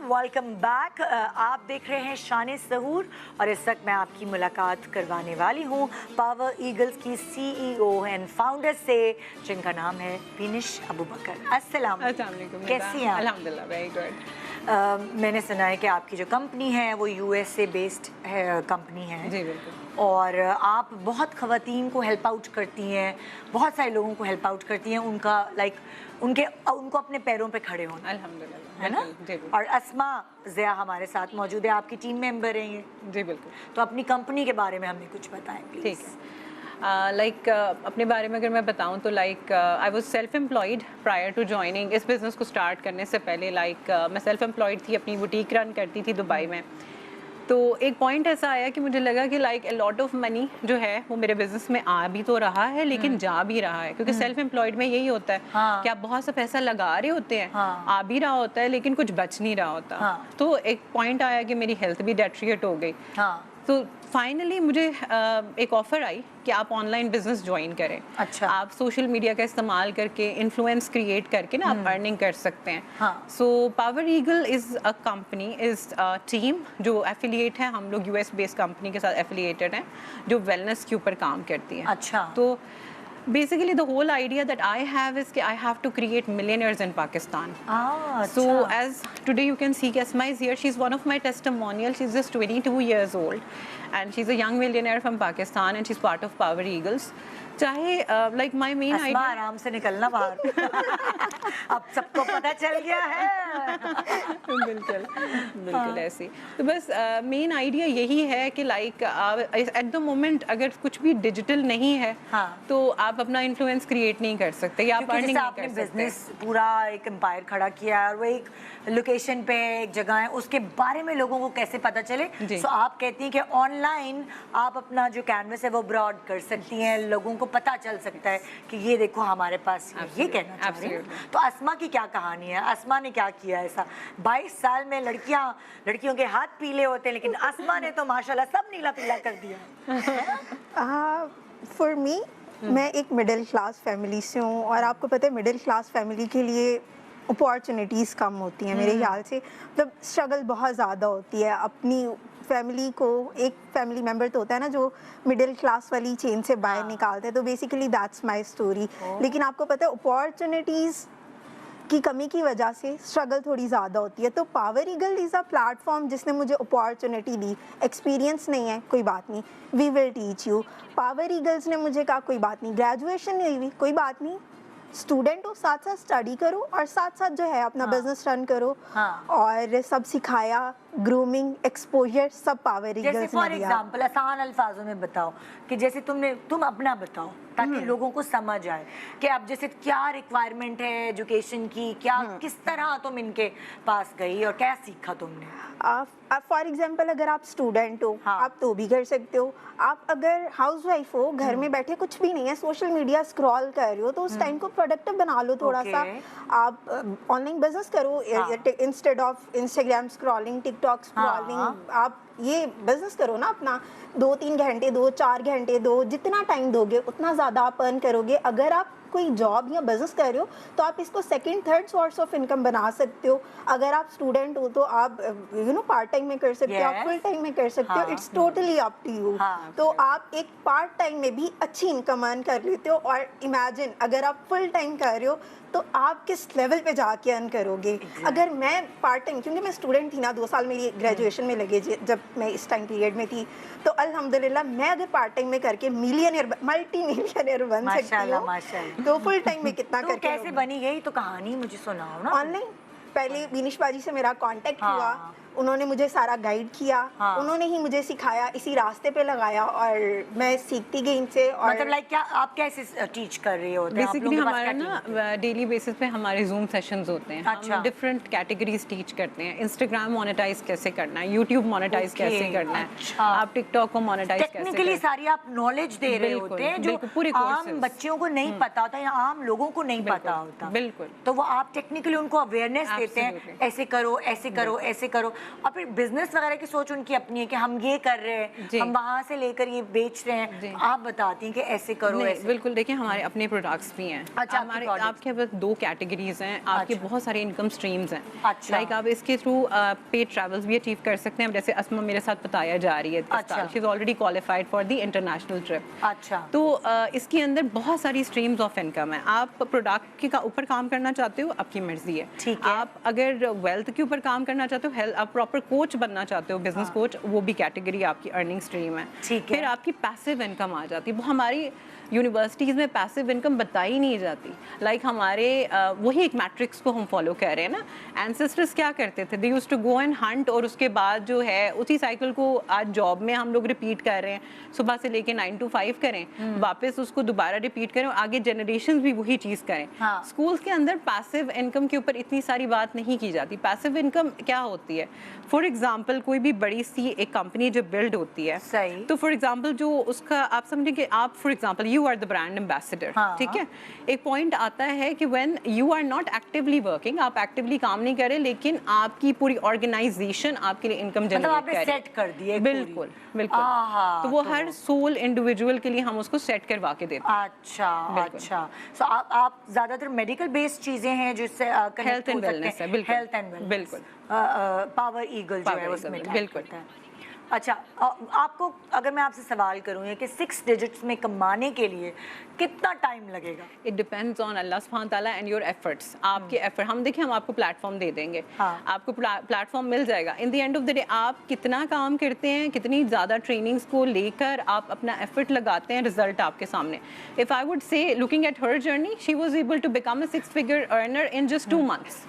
Welcome back. آپ دیکھ رہے ہیں شان ظہور اور اس وقت میں آپ کی ملاقات کروانے والی ہوں پاور ایگلز کی سی ای او اینڈ فاؤنڈر سے جن کا نام ہے بینش ابوبکر. السلام علیکم, کیسی ہیں آپ؟ الحمدللہ ویری گڈ. میں نے سنا ہے کہ آپ کی جو کمپنی ہے وہ U S A based company ہے. جی بالکل. اور آپ بہت خواتین کو ہیلپ آؤٹ کرتی ہیں, بہت سارے لوگوں کو ہیلپ آؤٹ کرتی ہیں ان کا لائک ان کو اپنے پیروں پہ کھڑے ہونا, الحمدللہ, ہے نا. جی بالکل. اور اسما ضیاء ہمارے ساتھ موجود ہے, آپ کی ٹیم ممبر ہیں یہ. جی بالکل. تو اپنی کمپنی کے بارے میں ہمیں کچھ بتائیں پلیز. ٹھیک ہے. لائک اپنے بارے میں اگر میں بتاؤں تو like I was self employed prior to joining. اس بزنس کو اسٹارٹ کرنے سے پہلے لائک میں سیلف امپلائڈ تھی, اپنی بوٹیک رن کرتی تھی دبئی میں. تو ایک پوائنٹ ایسا آیا کہ مجھے لگا کہ like a lot of money جو ہے وہ میرے بزنس میں آ بھی تو رہا ہے لیکن جا بھی رہا ہے, کیونکہ سیلف امپلائڈ میں یہی ہوتا ہے کہ آپ بہت سا پیسہ لگا رہے ہوتے ہیں, آ بھی رہا ہوتا ہے لیکن کچھ بچ نہیں رہا ہوتا. تو ایک پوائنٹ آیا کہ میری ہیلتھ بھی ڈیٹریٹ ہو گئی. تو فائنلی مجھے ایک آفر آئی کہ آپ آن لائن بزنس جوائن کریں. اچھا. آپ سوشل میڈیا کا استعمال کر کے انفلوئنس کریٹ کر کے نا آپ ارننگ کر سکتے ہیں. So power eagle is a company, is team جو ایفیلیٹ ہے, ہم لوگ یو ایس بیس کمپنی کے ساتھ ایفیلیٹڈ ہیں جو ویلنس کے اوپر کام کرتی ہے. اچھا. تو basically the whole idea that I have is that I have to create millionaires in Pakistan. So as today you can see Asma is here, she's one of my testimonials. She's just 22 years old and she's a young millionaire from Pakistan and she's part of Power Eagles. چاہے like my مین اسما آرام سے نکلنا باہر, اب سب کو پتہ چل گیا ہے. بالکل بالکل ایسی. تو بس مین آئیڈیا یہی ہے کہ لائک ایٹ دا مومنٹ اگر کچھ بھی ڈیجیٹل نہیں ہے تو آپ اپنا انفلوئنس کریٹ نہیں کر سکتے یا آپ ارننگ نہیں کر سکتے. بزنس پورا ایک امپائر کھڑا کیا ہے اور وہ ایک لوکیشن پہ ایک جگہ ہے, اس کے بارے میں لوگوں کو کیسے پتہ چلے. سو آپ کہتی ہیں کہ آن لائن آپ اپنا جو کینوس ہے وہ براڈ کر سکتی ہیں, لوگوں کو پتا چل سکتا ہے کہ یہ دیکھو ہمارے پاس یہ کہنا چاہ رہی ہیں. تو اسما کی کیا کہانی ہے, اسما نے کیا کیا ایسا؟ 22 سال میں لڑکیوں کے ہاتھ پیلے ہوتے ہیں لیکن اسما نے تو ماشاءاللہ سب نیلا پیلا کر دیا. فار می, میں ایک مڈل کلاس فیملی سے ہوں اور آپ کو پتہ ہے مڈل کلاس فیملی کے لیے اپارچونیٹیز کم ہوتی ہیں میرے خیال سے. مطلب اسٹرگل بہت زیادہ ہوتی ہے اپنی فیملی کو, ایک فیملی ممبر تو ہوتا ہے نا جو مڈل کلاس والی چین سے باہر نکالتے ہیں. تو بیسیکلی دیٹس مائی اسٹوری. لیکن آپ کو پتہ ہے اپارچونیٹیز کی کمی کی وجہ سے اسٹرگل تھوڑی زیادہ ہوتی ہے. تو Power eagle is a platform جس نے مجھے اپارچونیٹی دی. ایکسپیرینس نہیں ہے کوئی بات نہیں, we will teach you. Power eagles نے مجھے کہا کوئی بات نہیں, گریجویشن نہیں ہوئی کوئی بات نہیں, اسٹوڈنٹ ہو ساتھ ساتھ اسٹڈی کرو اور ساتھ ساتھ جو ہے اپنا بزنس رن کرو. اور سب سکھایا, گرومنگ, ایکسپوجر, سب پاور ایگلز نے دیا. جیسے فار ایگزامپل آسان الفاظوں میں بتاؤ کہ جیسے تم اپنا بتاؤ تاکہ لوگوں کو سمجھ آئے کہ اب جیسے کیا ریکوائرمنٹ ہے ایجوکیشن کی, کیا کس طرح تم ان کے پاس گئی اور کیا سیکھا تم نے. فار ایگزامپل اگر آپ اسٹوڈنٹ ہو آپ تو بھی کر سکتے ہو. آپ اگر ہاؤس وائف ہو, گھر میں بیٹھے کچھ بھی نہیں ہے, سوشل میڈیا اسکرال کر رہے ہو تو اس ٹائم کو پروڈکٹیو بنا لو تھوڑا سا. آپ آن لائن بزنس کرو instead of Instagram scrolling, TikTok scrolling. آپ یہ بزنس کرو نا اپنا, 2-3 گھنٹے دو, 4 گھنٹے دو, جتنا ٹائم دو گے اتنا زیادہ آپ ارن کرو گے. اگر آپ کوئی جاب یا بزنس کر رہے ہو تو آپ اس کو second third source of income بنا سکتے ہو. اگر آپ اسٹوڈنٹ ہو تو آپ پارٹ ٹائم میں کر سکتے ہو, آپ فل ٹائم میں کر سکتے ہو. It's totally up to you. تو آپ ایک پارٹ ٹائم میں بھی اچھی انکم ارن کر لیتے ہو. اور امیجن اگر آپ فل ٹائم کر رہے ہو تو آپ کس لیول پہ جا کے ارن کرو گے. اگر میں پارٹ ٹائم, کیونکہ میں اسٹوڈنٹ تھی نا, 2 سال میری گریجویشن میں لگے جب میں اس ٹائم پیریڈ میں تھی, تو الحمدللہ میں اگر پارٹ ٹائم میں کر کے ملٹی میلینئر بن سکتی ہوں تو فل ٹائم میں کتنا کر کے. کیسے بنی یہی تو کہانی مجھے سناؤ نا. آن لائن پہلے بینش باجی سے میرا کانٹیکٹ ہوا, انہوں نے مجھے سارا گائیڈ کیا, انہوں نے ہی مجھے سکھایا, اسی راستے پہ لگایا اور میں سیکھتی گئی ان سے. اور مطلب لائک کیا آپ کیسے ٹیچ کر رہے ہوتے ہیں؟ بیسیکلی ہمارا نا ڈیلی بیسس پہ ہمارے زوم سیشنز ہوتے ہیں. ہم ڈفرینٹ کیٹیگریز ٹیچ کرتے ہیں. انسٹاگرام مونیٹائز کیسے کرنا ہے, یوٹیوب مونیٹائز کیسے کرنا ہے, آپ ٹک ٹاک کو مونیٹائز کیسے کرنا ہے. ٹیکنیکلی ساری آپ نالج دے رہے ہوتے ہیں جو عام بچوں کو نہیں پتا ہوتا یا عام لوگوں کو نہیں پتا ہوتا. بالکل. تو وہ آپ ٹیکنیکلی ان کو اویئرنیس دیتے ہیں ایسے کرو ایسے کرو ایسے کرو, اور پھر بزنس وغیرہ کی سوچ ان کی اپنی ہے کہ ہم یہ کر رہے ہیں, ہم وہاں سے لے کر یہ بیچ رہے ہیں, آپ بتاتی ہیں کہ ایسے کرو ایسے. بالکل, دیکھیں ہمارے اپنے پروڈکٹس بھی ہیں. آپ کے پاس 2 کیٹیگریز ہیں, آپ کے بہت سارے انکم اسٹریمز ہیں. لائک آپ اس کے تھرو پیڈ ٹریولس بھی اچیو کر سکتے ہیں, جیسے اسما میرے ساتھ بتایا جا رہی ہے, she is already qualified for the international trip. تو اس کے اندر بہت ساری اسٹریمز آف انکم ہیں. آپ پروڈکٹ کے اوپر کام کرنا چاہتے ہو, آپ کی مرضی ہے. آپ اگر ویلتھ کے اوپر کام کرنا چاہتے ہو, آپ پراپر کوچ بننا چاہتے ہو, بزنس کوچ, وہ بھی کیٹیگری آپ کی ارننگ اسٹریم ہے. پھر آپ کی پیسو انکم آ جاتی ہے. وہ ہماری یونیورسٹیز میں پیسو انکم بتائی نہیں جاتی. لائک ہمارے وہی ایک میٹرکس کو ہم فالو کر رہے ہیں نا. اینسسٹرس کیا کرتے تھے, they used to go and hunt, اور اس کے بعد جو ہے اسی سائیکل کو آج جاب میں ہم لوگ ریپیٹ کر رہے ہیں. صبح سے لے کے 9 to 5 کریں, واپس اس کو دوبارہ ریپیٹ کریں, اور آگے جنریشنز بھی وہی چیز کریں. اسکولس کے اندر پیسو انکم کے اوپر اتنی ساری بات نہیں کی جاتی. پیسو انکم کیا ہوتی ہے؟ فار ایگزامپل کوئی بھی بڑی سی ایک کمپنی جو بلڈ ہوتی ہے, تو فار ایگزامپل جو اس کا آپ سمجھیں کہ آپ for example you are the brand ambassador, ٹھیک ہے. ایک پوائنٹ آتا ہے کہ when you are not actually working, آپ ایکٹیولی کام نہیں کریں, لیکن آپ کی پوری آرگنائزیشن آپ کے لیے انکم جنریٹ کر رہی ہے. بالکل بالکل. تو وہ ہر سول انڈیویجول کے لیے ہم اس کو سیٹ کروا کے دیتے ہیں. اچھا اچھا. سو آپ زیادہ تر میڈیکل بیسڈ چیزیں ہیں جس سے ہیلتھ اینڈ ویلنس ہے. بالکل ہیلتھ اینڈ ویلنس. بالکل. پاور ایگل جو ہے اس میں بالکل. اچھا, آپ کو اگر میں آپ سے سوال کروں یہ کہ 6 ڈیجٹس میں کمانے کے لیے کتنا ٹائم لگے گا؟ اٹ ڈیپینڈز آن اللہ سبحانہ تعالیٰ اینڈ یور ایفرٹس. آپ کے ایفرٹ, ہم دیکھیں ہم آپ کو پلیٹ فارم دے دیں گے, آپ کو پلیٹ فارم مل جائے گا. In the end of the day آپ کتنا کام کرتے ہیں, کتنی زیادہ ٹریننگس کو لے کر آپ اپنا ایفرٹ لگاتے ہیں, رزلٹ آپ کے سامنے. If I would say looking at her journey, she was able to become a 6 figure earner in just 2 months.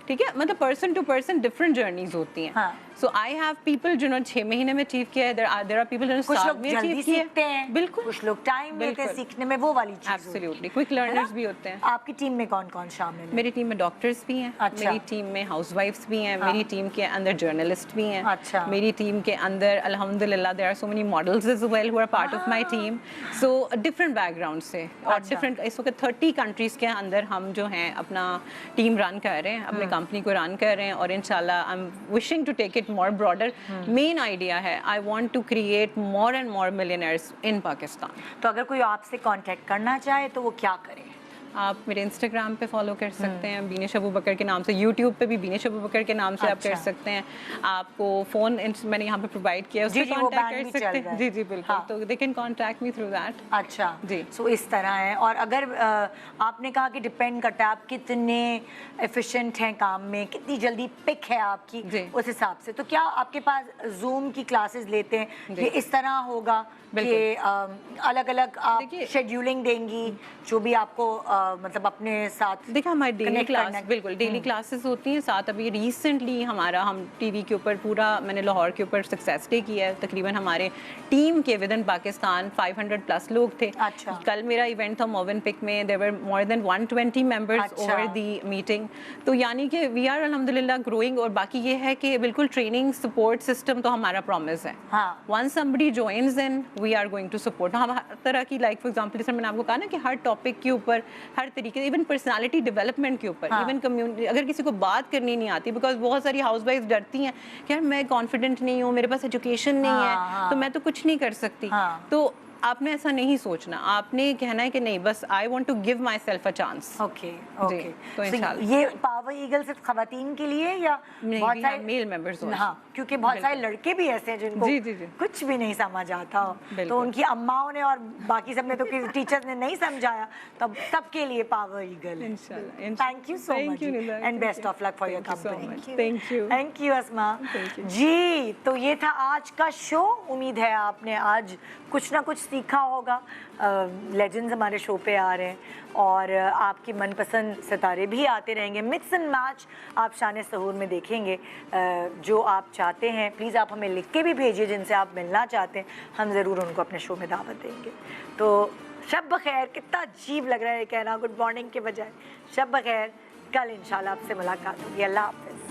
ٹھیک ہے, مطلب person to person different journeys ہوتی ہیں. سو آئی ہیو پیپل جنہوں نے 6 مہینے میں اچیو کیا ہے, دیر آر پیپل جنہوں نے سال میں اچیو کیا ہے. بالکل, کچھ لوگ ٹائم لیتے ہیں سیکھنے میں, وہ والی چیز. ایبسلیوٹلی, کوئک لرنرز بھی ہوتے ہیں. آپ کی ٹیم میں کون کون شامل ہیں؟ میری ٹیم میں ڈاکٹرز بھی ہیں, میری ٹیم میں ہاؤس وائفس بھی ہیں, میری ٹیم کے اندر جرنلسٹ بھی ہیں, میری ٹیم کے اندر الحمدللہ there are so many models as well who are part of my team. So different background سے, اور ڈفرنٹ, اس وقت 30 کنٹریز کے اندر ہم جو ہیں اپنا ٹیم رن کر رہے ہیں, اپنے کمپنی کو رن کر رہے ہیں, اور انشاءاللہ I am wishing to take it more broader. Main idea ہے I want to create more and more millionaires in Pakistan. تو اگر کوئی آپ سے کانٹیکٹ کرنا چاہے تو وہ کیا کرے؟ آپ میرے انسٹاگرام پہ فالو کر سکتے ہیں بینش ابو بکر کے نام سے, یوٹیوب پہ بھی بینش ابو بکر کے نام سے آپ کر سکتے ہیں. آپ کو فون میں نے یہاں پہ پرووائڈ کیا, اس سے کانٹیکٹ کر سکتے ہیں. جی جی بالکل, تو they can contact me through that. اچھا جی, سو اس طرح ہے. اور اگر آپ نے کہا کہ ڈپینڈ کرتا ہے آپ کتنے ایفیشینٹ ہیں کام میں, کتنی جلدی پک ہے آپ کی, اس حساب سے. تو کیا آپ کے پاس زوم کی کلاسز لیتے ہیں, یہ اس طرح ہوگا کہ الگ الگ آپ شیڈیولنگ دیں گی جو بھی آپ کو مطلب اپنے ساتھ؟ دیکھیں ہماری ڈیلی کلاس, بالکل ڈیلی کلاسز ہوتی ہیں. ساتھ ابھی ریسنٹلی ہم ٹی وی کے اوپر پورا, میں نے لاہور کے اوپر سکسیس ڈے کیا ہے. تقریباً ہمارے ٹیم کے ود ان پاکستان 500+ لوگ تھے. کل میرا ایونٹ تھا موون پک میں, دیر ور مور دین 120 ممبرز اوور دی میٹنگ. تو یعنی کہ وی آر الحمدللہ گروئنگ. اور باقی یہ ہے کہ بالکل ٹریننگ سپورٹ سسٹم تو ہمارا پرومس ہے. Once somebody joins in we are going to support. ہم ہر طرح کی, لائک فار ایگزامپل جیسے میں نے آپ کو کہا نا کہ ہر ٹاپک کے اوپر, ہر طریقے, ایون پرسنالٹی ڈیولپمنٹ کے اوپر, ایون کمیونٹی, اگر کسی کو بات کرنی نہیں آتی, بیکاز بہت ساری ہاؤس وائف ڈرتی ہیں کہ یار میں کانفیڈنٹ نہیں ہوں, میرے پاس ایجوکیشن نہیں ہے, تو میں تو کچھ نہیں کر سکتی. تو آپ نے ایسا نہیں سوچنا, آپ نے کہنا ہے کہ نہیں, بس I want to give myself a chance. Okay okay. تو یہ پاور ایگل صرف خواتین کے لیے یا بہت سارے میل ممبرز؟ ہاں, کیونکہ بہت سارے لڑکے بھی ایسے ہیں جن کو کچھ بھی نہیں سمجھ آتا, تو ان کی اماؤں نے اور باقی سب نے, تو ٹیچرز نے نہیں سمجھایا, تب سب کے لیے پاور ایگل ہے. Thank you so much and best of luck for your company. Thank you Asma ji. تو یہ تھا آج کا شو. امید ہے آپ نے آج کچھ نہ کچھ سیکھا ہوگا. لیجنڈز ہمارے شو پہ آ رہے ہیں, اور آپ کی من پسند ستارے بھی آتے رہیں گے. مکس اینڈ میچ آپ شان سحور میں دیکھیں گے. جو آپ چاہتے ہیں پلیز آپ ہمیں لکھ کے بھی بھیجیے, جن سے آپ ملنا چاہتے ہیں, ہم ضرور ان کو اپنے شو میں دعوت دیں گے. تو شب بخیر. کتنا عجیب لگ رہا ہے کہنا گڈ مارننگ کے بجائے. شب بخیر. کل انشاءاللہ آپ سے ملاقات ہوگی. اللہ حافظ.